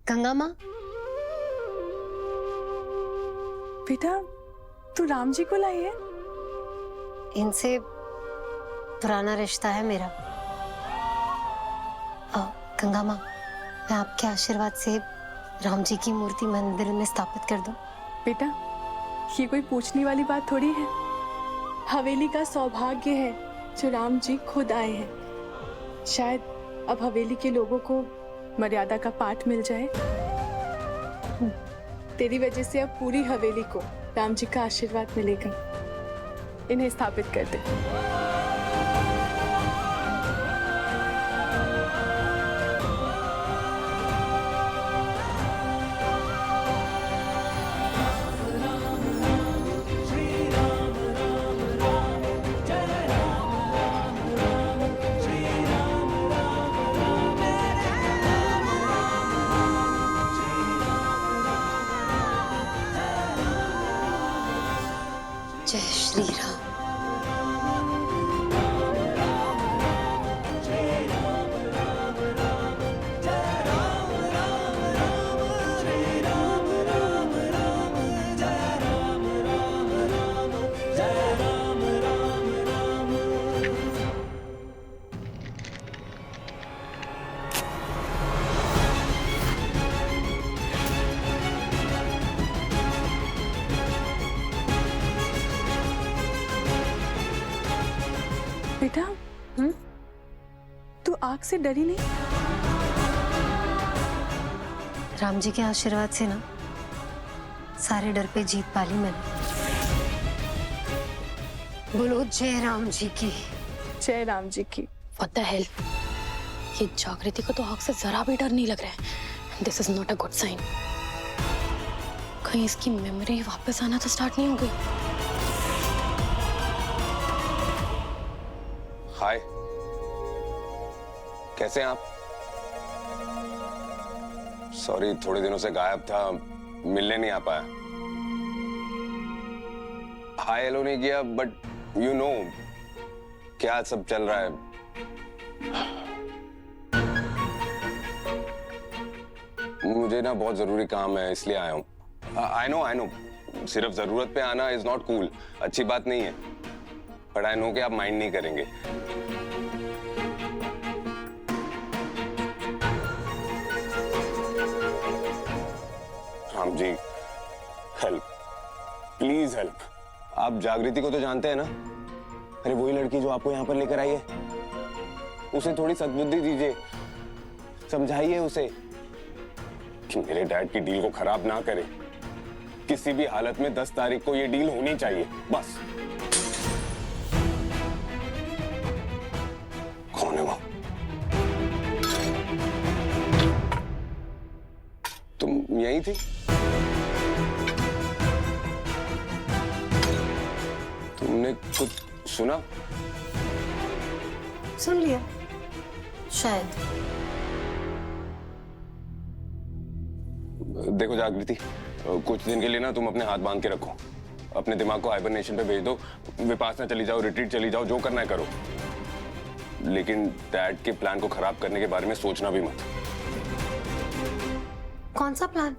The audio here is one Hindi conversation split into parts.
गंगा माँ, बेटा तू राम जी को लाई है? इनसे पुराना रिश्ता है मेरा। गंगा माँ, मैं आपके आशीर्वाद से राम जी की मूर्ति मंदिर में स्थापित कर दूं? बेटा ये कोई पूछने वाली बात थोड़ी है। हवेली का सौभाग्य है जो राम जी खुद आए हैं। शायद अब हवेली के लोगों को मर्यादा का पाठ मिल जाए। तेरी वजह से अब पूरी हवेली को राम जी का आशीर्वाद मिलेगा। इन्हें स्थापित कर दे। जय श्री राम। बेटा तू आग से डरी नहीं? राम जी के आशीर्वाद से ना सारे डर पे जीत पा ली मैंने। बोलो जय राम जी की। जय राम जी की। What the hell? ये जागृति को तो आग से जरा भी डर नहीं लग रहा है। This is not a good sign. कहीं इसकी मेमोरी वापस आना तो स्टार्ट नहीं हो गई? हाय, कैसे हैं आप? सॉरी, थोड़े दिनों से गायब था, मिलने नहीं आ पाया। हाय हेलो नहीं किया, बट यू नो क्या सब चल रहा है। मुझे ना बहुत जरूरी काम है, इसलिए आया हूं। आई नो सिर्फ जरूरत पे आना इज नॉट कूल, अच्छी बात नहीं है, बट आई नो कि आप माइंड नहीं करेंगे। Ram ji, help, please help. आप जागृति को तो जानते हैं ना? अरे वही लड़की जो आपको यहाँ पर लेकर आई है, उसे थोड़ी सद्बुद्धि दीजिए, समझाइए उसे कि मेरे डैड की डील को खराब ना करे। किसी भी हालत में 10 तारीख को ये डील होनी चाहिए, बस। कौन है वो? तुम यहीं थी? तुमने कुछ सुना? सुन लिया शायद। देखो जागृति, कुछ दिन के लिए ना तुम अपने हाथ बांध के रखो, अपने दिमाग को हाइबरनेशन पे भेज दो, विपासना चली जाओ, रिट्रीट चली जाओ, जो करना है करो, लेकिन डैड के प्लान को खराब करने के बारे में सोचना भी मत। कौन सा प्लान?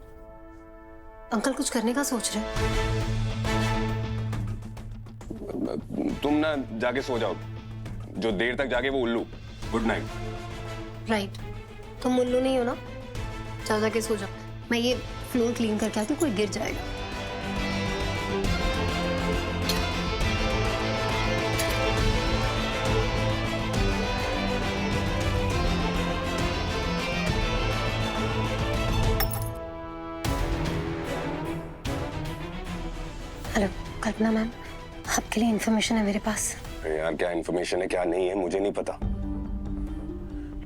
अंकल कुछ करने का सोच रहे? तुम ना जाके सो जाओ, जो देर तक जागे वो उल्लू। Good night. राइट, तुम उल्लू नहीं हो ना? जाओ जाके सो जाओ, मैं ये फ्लोर क्लीन करके आती हूँ, कोई गिर जाएगा। हेलो कल्पना मैम, आपके लिए इंफॉर्मेशन है मेरे पास। यार क्या इंफॉर्मेशन है क्या नहीं है मुझे नहीं पता,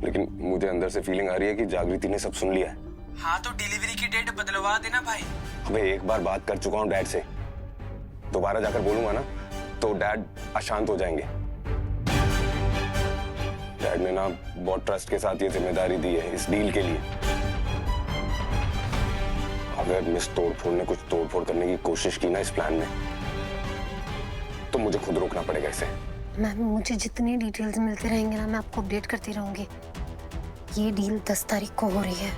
लेकिन मुझे अंदर से फीलिंग आ रही है कि जागृति ने सब सुन लिया है। हाँ तो डिलीवरी की डेट बदलवा देना भाई। अबे एक बार बात कर चुका हूँ डैड से, दोबारा जाकर बोलूंगा ना तो डैड अशांत हो जाएंगे। डैड ने ना बहुत ट्रस्ट के साथ ये जिम्मेदारी दी है इस डील के लिए। अगर मिस तोड़फोड़ ने कुछ तोड़फोड़ करने की कोशिश की ना इस प्लान में, तो मुझे खुद रोकना पड़ेगा इसे। मैम मुझे जितनी डिटेल्स मिलते रहेंगे ना मैं आपको अपडेट करती रहूंगी। ये डील 10 तारीख को हो रही है,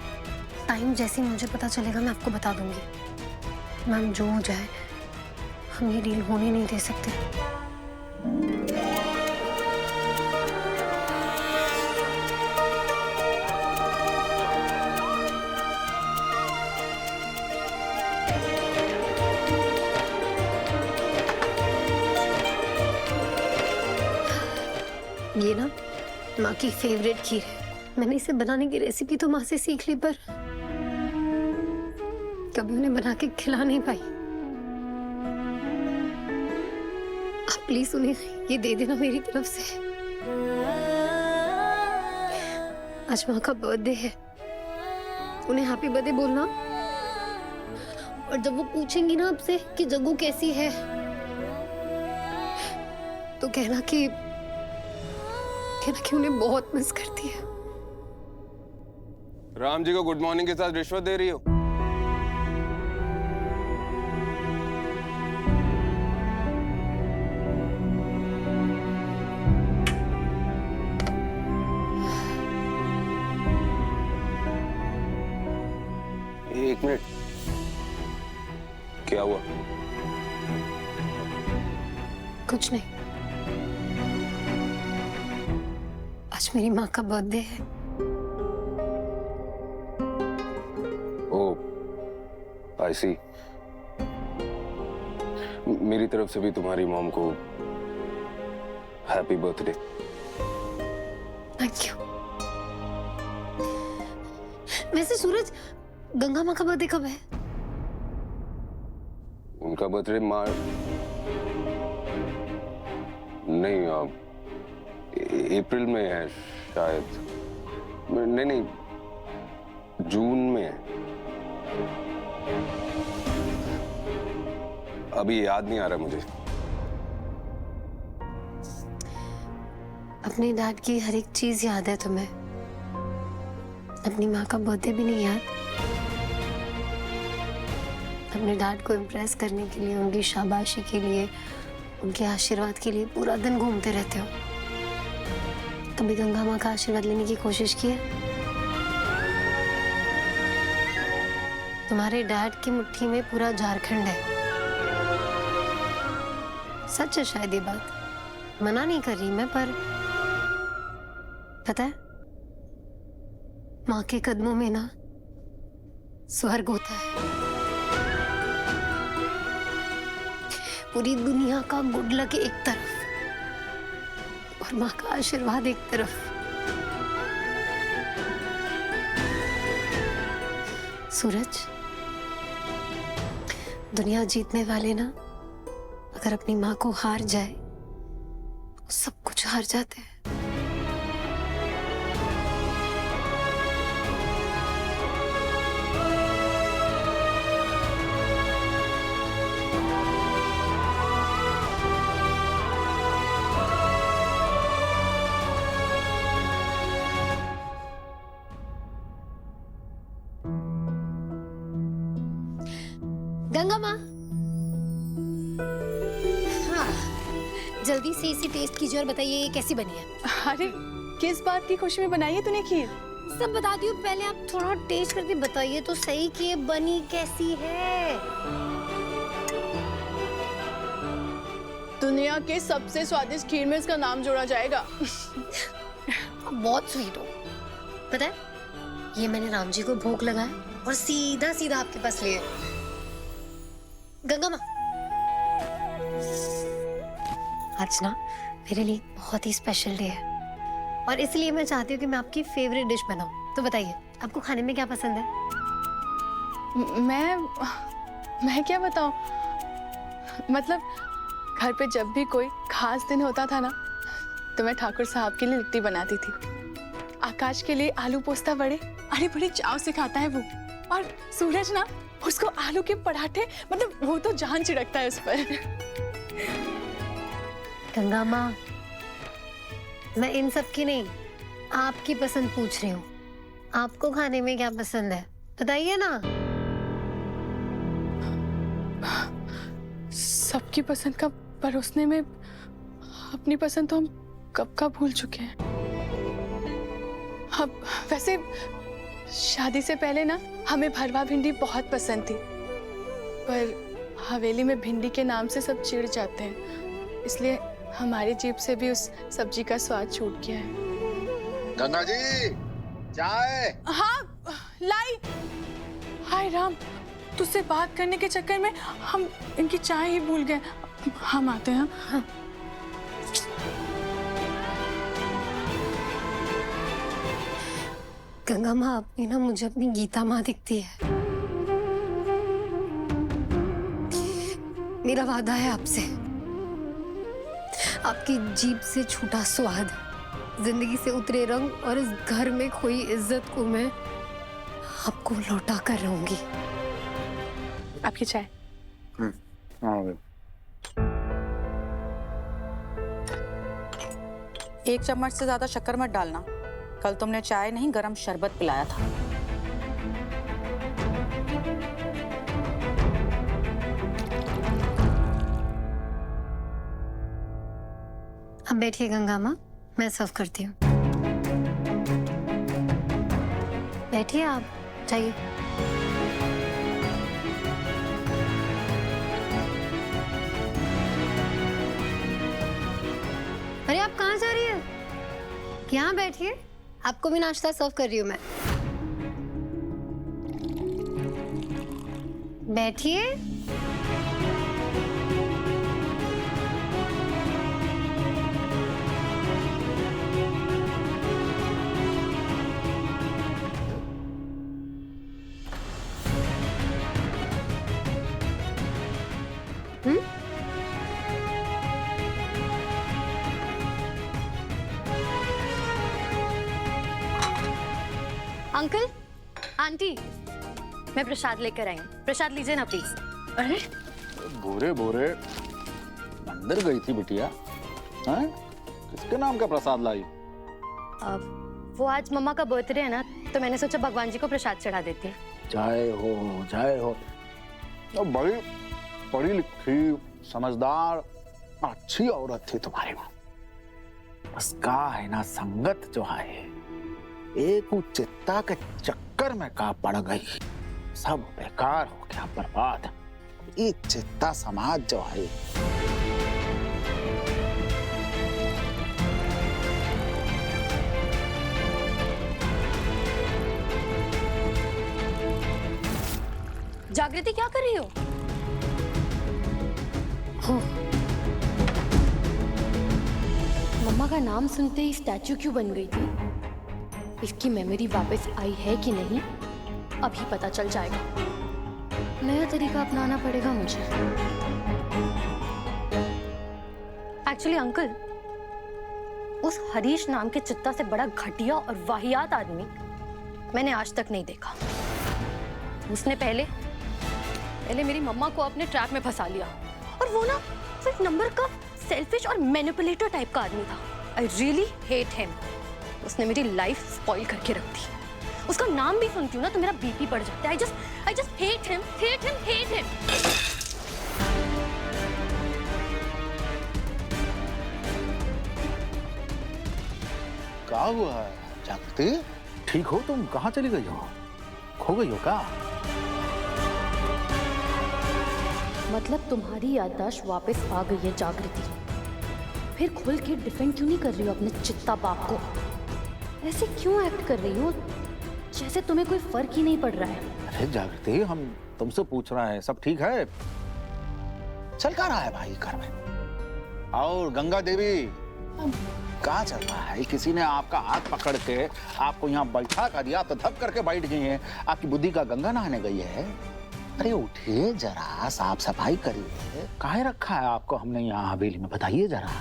टाइम जैसे ही मुझे पता चलेगा मैं आपको बता दूंगी। मैम जो हो जाए हम ये डील होने नहीं दे सकते। ये ना माँ की फेवरेट खीर है। मैंने इसे बनाने की रेसिपी तो माँ से सीख ली, पर कभी उन्हें बना के खिला नहीं पाई। आप प्लीज उन्हें ये दे देना मेरी तरफ से। आज माँ का बर्थडे है, उन्हें हैप्पी बर्थडे बोलना। और जब वो पूछेंगी ना आपसे कि जग्गू कैसी है, तो कहना कि उन्हें बहुत मिस करती है। राम जी को गुड मॉर्निंग के साथ रिश्वत दे रही हो? एक मिनट, क्या हुआ? कुछ नहीं, आज मेरी माँ का बर्थडे है। ओह, आई सी। मेरी तरफ से भी तुम्हारी मॉम को हैप्पी बर्थडे। Thank you. वैसे सूरज, गंगा माँ का बर्थडे कब है? उनका बर्थडे नहीं, अप्रैल में है शायद। नहीं, जून में है। अभी याद नहीं आ रहा मुझे। अपने डैड की हर एक चीज याद है तुम्हें, अपनी माँ का बर्थडे भी नहीं याद? अपने डैड को इम्प्रेस करने के लिए, उनकी शाबाशी के लिए, उनके आशीर्वाद के लिए पूरा दिन घूमते रहते हो। कभी गंगा माँ का आशीर्वाद लेने की कोशिश की है? तुम्हारे डैड की मुट्ठी में पूरा झारखंड है। सच है शायद ये बात, मना नहीं कर रही मैं, पर पता है माँ के कदमों में ना स्वर्ग होता है। पूरी दुनिया का गुड लक एक तरफ और माँ का आशीर्वाद एक तरफ। सूरज, दुनिया जीतने वाले ना अगर अपनी माँ को हार जाए तो सब कुछ हार जाते हैं। गंगा माँ, हाँ, जल्दी से इसे टेस्ट कीजिए और बताइए ये कैसी बनी है। अरे किस बात की खुशी में बनाई है तूने खीर? सब बता दियो, पहले आप थोड़ा टेस्ट करके बताइए तो सही कि ये बनी कैसी है। दुनिया के सबसे स्वादिष्ट खीर में इसका नाम जोड़ा जाएगा। बहुत स्वीट हो। पता है, ये मैंने राम जी को भोग लगाया और सीधा सीधा आपके पास लिए। गंगा माँ, आज ना मेरे लिए बहुत ही स्पेशल डे है और इसलिए मैं चाहती हूँ कि मैं आपकी फेवरेट डिश बनाऊं। तो बताइए आपको खाने में क्या पसंद है? मैं क्या बताऊं, मतलब घर पे जब भी कोई खास दिन होता था ना तो मैं ठाकुर साहब के लिए लिट्टी बनाती थी। आकाश के लिए आलू पोस्ता बड़े, अरे बड़े चाव से खाता है वो। और सूरज ना उसको आलू के पराठे, मतलब वो तो जान छिड़कता है उस पर। गंगा माँ, मैं इन सब की नहीं, आपकी पसंद पूछ रही हूँ। आपको खाने में क्या पसंद है बताइए ना। सबकी पसंद का परोसने में अपनी पसंद तो हम कब का भूल चुके हैं। अब वैसे शादी से पहले ना हमें भरवा भिंडी बहुत पसंद थी, पर हवेली में भिंडी के नाम से सब चिढ़ जाते हैं, इसलिए हमारी जीभ से भी उस सब्जी का स्वाद छूट गया है। गंगा जी, चाय। हाँ लाई। हाय राम, तुझसे बात करने के चक्कर में हम इनकी चाय ही भूल गए। हम आते हैं। हाँ। गंगा माँ, अपनी ना मुझे अपनी गीता माँ दिखती है। मेरा वादा है आपसे, आपकी जीभ से छूटा स्वाद, जिंदगी से उतरे रंग और इस घर में खोई इज्जत को मैं आपको लौटा कर रहूंगी। आपकी चाय। एक चम्मच से ज्यादा शक्कर मत डालना, कल तुमने चाय नहीं गरम शरबत पिलाया था। अब बैठिए गंगा माँ, मैं सर्व करती हूँ। बैठिए आप, चाहिए। अरे आप कहाँ जा रही है? यहाँ बैठिए, आपको भी नाश्ता सर्व कर रही हूँ मैं। बैठिए। अंकल, आंटी, मैं प्रसाद लेकर आई हूँ। प्रसाद लीजिए ना प्लीज। अरे भोरे भोरे मंदिर गई थी बिटिया, हैं? किसके नाम का प्रसाद लाई? वो आज मम्मा का बर्थडे है ना, तो मैंने सोचा भगवान जी को प्रसाद चढ़ा देती है। जय हो, जय हो। तो बड़ी पढ़ी लिखी, समझदार, अच्छी औरत थी तुम्हारी माँ। उसका है ना संगत जो है, एक चित्ता के चक्कर में का पड़ गई, सब बेकार हो गया, बर्बाद। ये चित्ता समाज जो है, जागृति क्या कर रही हो? मम्मा का नाम सुनते ही स्टैचू क्यों बन गई थी? इसकी मेमोरी वापस आई है कि नहीं, अभी पता चल जाएगा। नया तरीका अपनाना पड़ेगा मुझे। एक्चुअली अंकल, उस हरीश नाम के चित्ता से बड़ा घटिया और वाहियात आदमी मैंने आज तक नहीं देखा। उसने पहले मेरी मम्मा को अपने ट्रैप में फंसा लिया, और वो ना एक नंबर का सेल्फिश और मैनिपुलेटर टाइप का आदमी था। I really hate him. उसने मेरी लाइफ स्पॉइल करके रख दी। उसका नाम भी सुनती हूँ ना तो मेरा बीपी बढ़ जाता है। I just hate him, hate him, hate him. क्या हुआ है जागृति? ठीक हो तुम? कहाँ चली गई हो? खो गई हो क्या? मतलब तुम्हारी याददाश्त वापस आ गई है जागृति। फिर खुल के डिफेंड क्यों नहीं कर रही हो अपने चित्ता बाप को? ऐसे क्यों एक्ट कर रही हो जैसे तुम्हें कोई फर्क ही नहीं पड़ रहा है? अरे जागृति, हम तुमसे पूछ रहे हैं, सब ठीक है? चल क्या रहा है भाई घर में? और गंगा देवी कहाँ चल रहा है? किसी ने आपका हाथ पकड़ के आपको यहाँ बैठा कर दिया तो धप करके बैठ गई हैं। आपकी बुद्धि का गंगा नहाने गई है। अरे उठिए जरा, साफ सफाई करिए। काहे रखा है आपको हमने यहाँ हवेली में, बताइए जरा।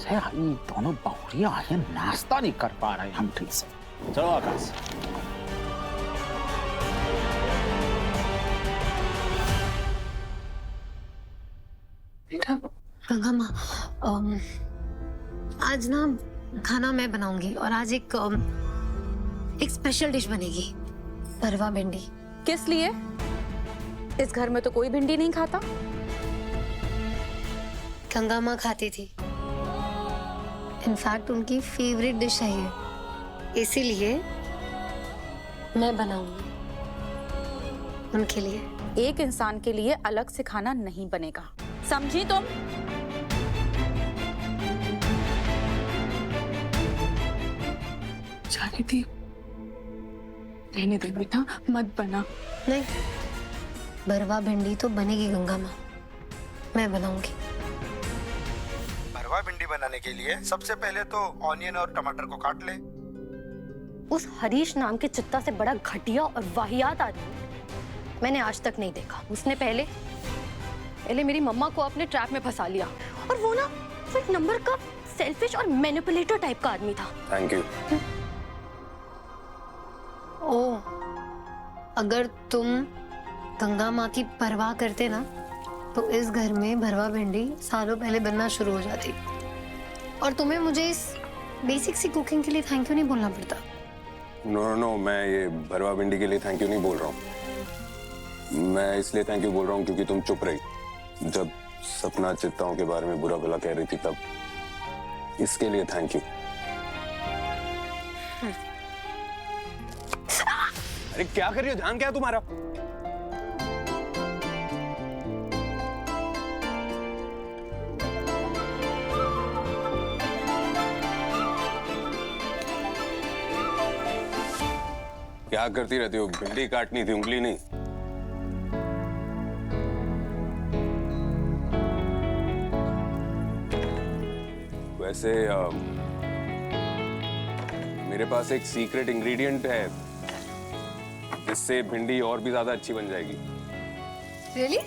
दोनों बहुरियां हैं, नाश्ता नहीं कर पा रहे हम ठीक से। चलो आकाश। गंगा माँ, आज ना खाना मैं बनाऊंगी, और आज एक स्पेशल डिश बनेगी, भरवा भिंडी। किस लिए? इस घर में तो कोई भिंडी नहीं खाता। गंगा माँ खाती थी, इनफैक्ट उनकी फेवरेट डिश है ये, इसीलिए मैं बनाऊंगी उनके लिए। एक इंसान के लिए अलग से खाना नहीं बनेगा, समझी तुम? जागृति, रहने दे बेटा, मत बना। नहीं, भरवा भिंडी तो बनेगी गंगा माँ, मैं बनाऊंगी। भरवा भिंडी बनाने के लिए सबसे पहले तो ऑनियन और टमाटर को काट ले। उस हरीश नाम के चित्ता से बड़ा घटिया और वाहियात आदमी मैंने आज तक नहीं देखा। उसने पहले मेरी मम्मा को अपने ट्रैप में फंसा लिया, और वो ना वो एक नंबर का सेल्फिश और मैनिपुलेटर टाइप का आदमी था। Thank you. ओ, अगर तुम गंगा माँ की परवाह करते ना तो इस घर में भरवा भिंडी सालों पहले बनना शुरू हो जाती, और तुम्हें मुझे इस बेसिक सी कुकिंग के लिए थैंक यू नहीं बोलना पड़ता। नो, मैं ये भरवा भिंडी के लिए थैंक यू नहीं बोल रहा हूँ। मैं इसलिए थैंक यू बोल रहा हूँ क्योंकि तुम चुप रही जब सपना चित्ताओं के बारे में बुरा भला कह रही थी, तब इसके लिए थैंक यू। अरे क्या कर रही हो? ध्यान क्या है तुम्हारा? क्या करती रहती हो? भिंडी काटनी थी, उंगली नहीं। वैसे मेरे पास एक सीक्रेट इंग्रेडिएंट है जिससे भिंडी और भी ज्यादा अच्छी बन जाएगी। रियली?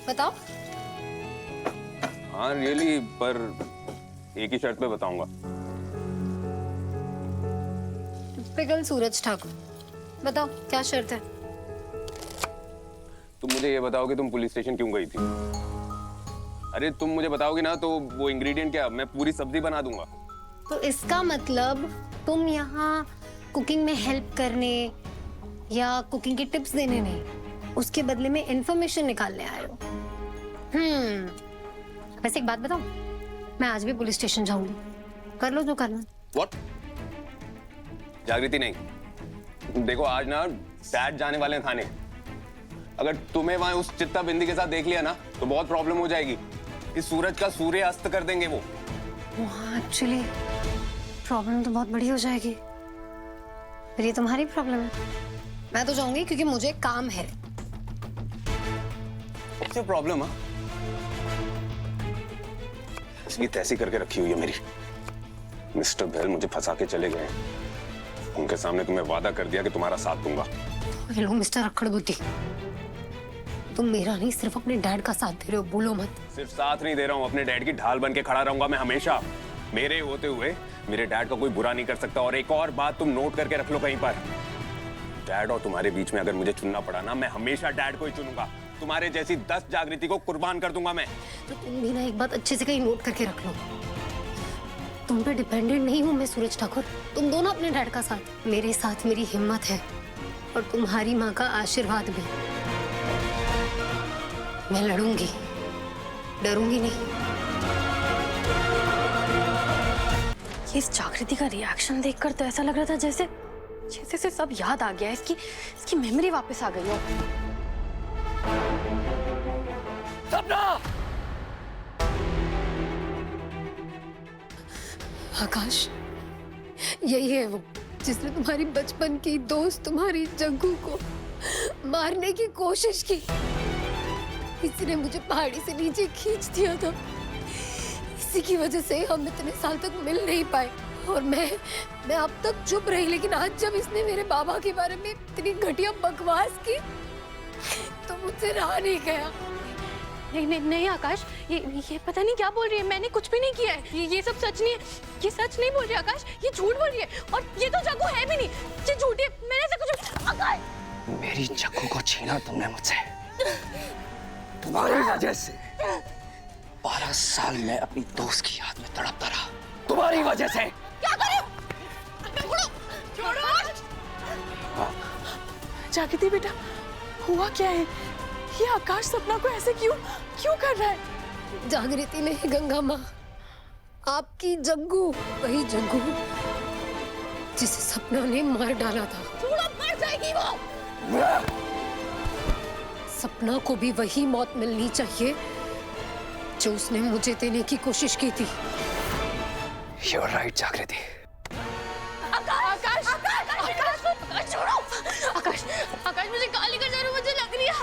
बताओ। हाँ रियली, पर एक ही शर्त पे बताऊंगा। पिकल सूरज ठाकुर, बताओ क्या शर्त है? तुम मुझे ये बताओ कि तुम पुलिस स्टेशन क्यों गई थी? अरे तुम मुझे बताओगी ना तो वो इंग्रेडिएंट क्या, मैं पूरी सब्जी बना दूंगा। तो इसका मतलब तुम यहाँ कुकिंग में हेल्प करने या कुकिंग की टिप्स देने नहीं, उसके बदले में इंफॉर्मेशन निकालने आए हो। वैसे एक बात बताओ, मैं आज भी पुलिस स्टेशन जाऊंगी, कर लो जो करना। What? जागृति नहीं, देखो आज ना डैड जाने वाले हैं थाने। अगर तुम्हें वहां उस चित्ता बिंदी के साथ देख लिया ना तो बहुत प्रॉब्लम हो जाएगी। इस सूरज का सूर्य अस्त कर देंगे वो। एक्चुअली प्रॉब्लम तो बहुत बड़ी हो जाएगी, फिर ये तुम्हारी प्रॉब्लम है। मैं तो जाऊंगी क्योंकि मुझे काम है। क्या प्रॉब्लम है? इसकी तैसी करके रखी हुई है मेरी। मिस्टर बेल मुझे फंसा के चले गए। उनके सामने तुम्हें वादा कर दिया कि तुम्हारा साथ दूंगा। हेलो मिस्टर अक्खड़ बुद्धि, तुम मेरा नहीं सिर्फ अपने डैड का साथ दे रहे हो, बोलो मत। सिर्फ साथ नहीं दे रहा हूँ, अपने डैड की ढाल बन के खड़ा रहूंगा मैं हमेशा। मेरे होते हुए मेरे डैड का कोई बुरा नहीं कर सकता। और एक और बात तुम नोट करके रख लो कहीं पर, डैड और तुम्हारे बीच में अगर मुझे चुनना पड़ा ना, मैं हमेशा डैड को ही चुनूंगा। तुम्हारे जैसी 10 जागृति को कुर्बान कर दूंगा मैं। तो तुम भी ना एक बात अच्छे से कहीं नोट करके रख लो, तुम पे डिपेंडेंट नहीं हूँ मैं सूरज ठाकुर। तुम दोनों अपने डैड का साथ, मेरे साथ मेरी हिम्मत है और तुम्हारी माँ का आशीर्वाद भी। मैं लड़ूंगी, डरूंगी नहीं। इस जागृति का रिएक्शन देखकर तो ऐसा लग रहा था जैसे जैसे सब याद आ गया, इसकी मेमोरी वापस आ गई हो। सपना! आकाश, यही है वो जिसने तुम्हारी बचपन की दोस्त तुम्हारी जग्गू को मारने की कोशिश की। इसने मुझे पहाड़ी से नीचे खींच दिया था। इसी की वजह से हम इतने साल तक मिल नहीं पाए और मैं अब तक चुप रही। लेकिन आज जब इसने मेरे बाबा के बारे में इतनी घटिया बकवास की तो मुझसे रहा नहीं गया। नहीं आकाश, ये पता नहीं क्या बोल रही है। मैंने कुछ भी नहीं किया है। ये सब सच नहीं है। ये सच नहीं बोल रही आकाश, ये झूठ बोल रही है। और ये तो जग्गू है भी नहीं, ये झूठी है। मैंने ऐसा कुछ। आकाश, मेरी जग्गू को छीना तुमने मुझसे। तुम्हारी वजह से 12 साल में अपनी दोस्त की याद में तड़पता रहा। तुम्हारी वजह से। क्या कर रहे हो? छोड़ो। जागृति बेटा, हुआ क्या है? ये आकाश सपना को ऐसे क्यों कर रहा है? जागृति नहीं गंगा माँ, आपकी जग्गू, वही जग्गू जिसे सपना ने मार डाला था। छोड़ो, मर जाएगी। थी वो। सपना को भी वही मौत मिलनी चाहिए जो उसने मुझे देने की कोशिश की थी। You're right, जागृति। आकाश छोड़ो। आकाश मुझे गाली कर जा रहा, मुझे लग रही है।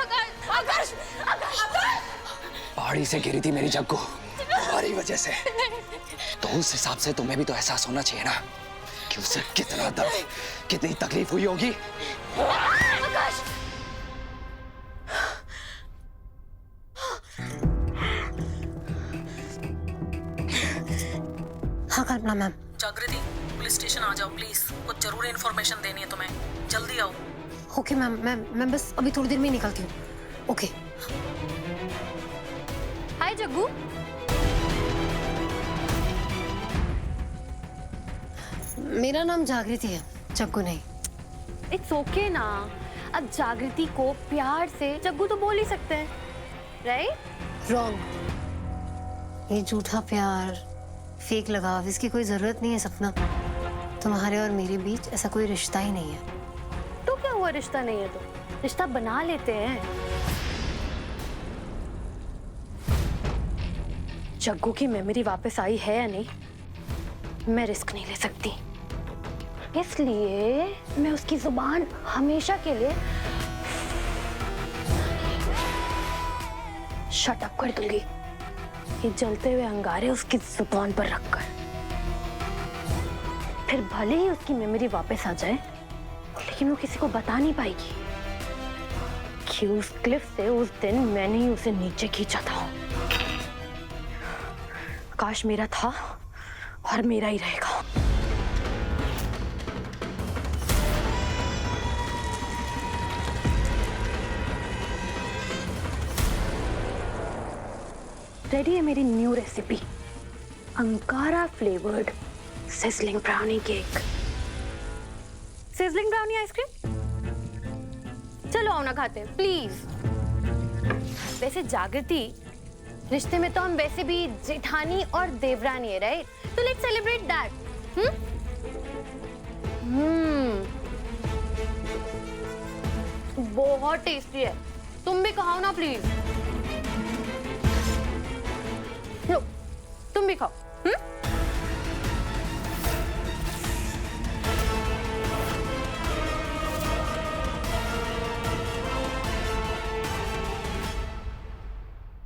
आकाश पहाड़ी से गिरी थी मेरी जग्गू, तुम्हारी वजह से। तो उस हिसाब से तुम्हें भी तो एहसास होना चाहिए ना कि उसे कितना दर्द, कितनी तकलीफ हुई होगी। आकाश हाँ कल्पना मैम। जागृति, पुलिस स्टेशन आ जाओ प्लीज, कुछ जरूरी इन्फॉर्मेशन देनी है तुम्हें, जल्दी आओ। ओके मैम, मैं बस अभी थोड़ी देर में ही निकलती हूँ। ओके। हाय जग्गू। मेरा नाम जागृति है, जग्गू नहीं। इट्स ओके ना, अब जागृति को प्यार से जग्गू तो बोल ही सकते हैं, राइट? रॉन्ग। ये झूठा प्यार, फेक लगाव, इसकी कोई जरूरत नहीं है सपना। तुम्हारे और मेरे बीच ऐसा कोई रिश्ता ही नहीं है। तो क्या हुआ, रिश्ता नहीं है तो रिश्ता बना लेते हैं। जग्गू की मेमोरी वापस आई है या नहीं, मैं रिस्क नहीं ले सकती, इसलिए मैं उसकी जुबान हमेशा के लिए शट अप कर दूंगी। ये जलते हुए अंगारे उसकी जुबान पर रखकर, फिर भले ही उसकी मेमोरी वापस आ जाए, लेकिन वो किसी को बता नहीं पाएगी कि उस क्लिफ से उस दिन मैंने ही उसे नीचे खींचा था। काश मेरा था और मेरा ही रहेगा। रेडी है मेरी new recipe, Ankara flavoured sizzling brownie cake. Sizzling brownie ice cream, चलो आओ ना खाते हैं प्लीज। वैसे जागृति, रिश्ते में तो हम वैसे भी जेठानी और देवरानी है, राइट? तो लेट्स सेलिब्रेट दैट। बहुत टेस्टी है, तुम भी खाओ ना प्लीज।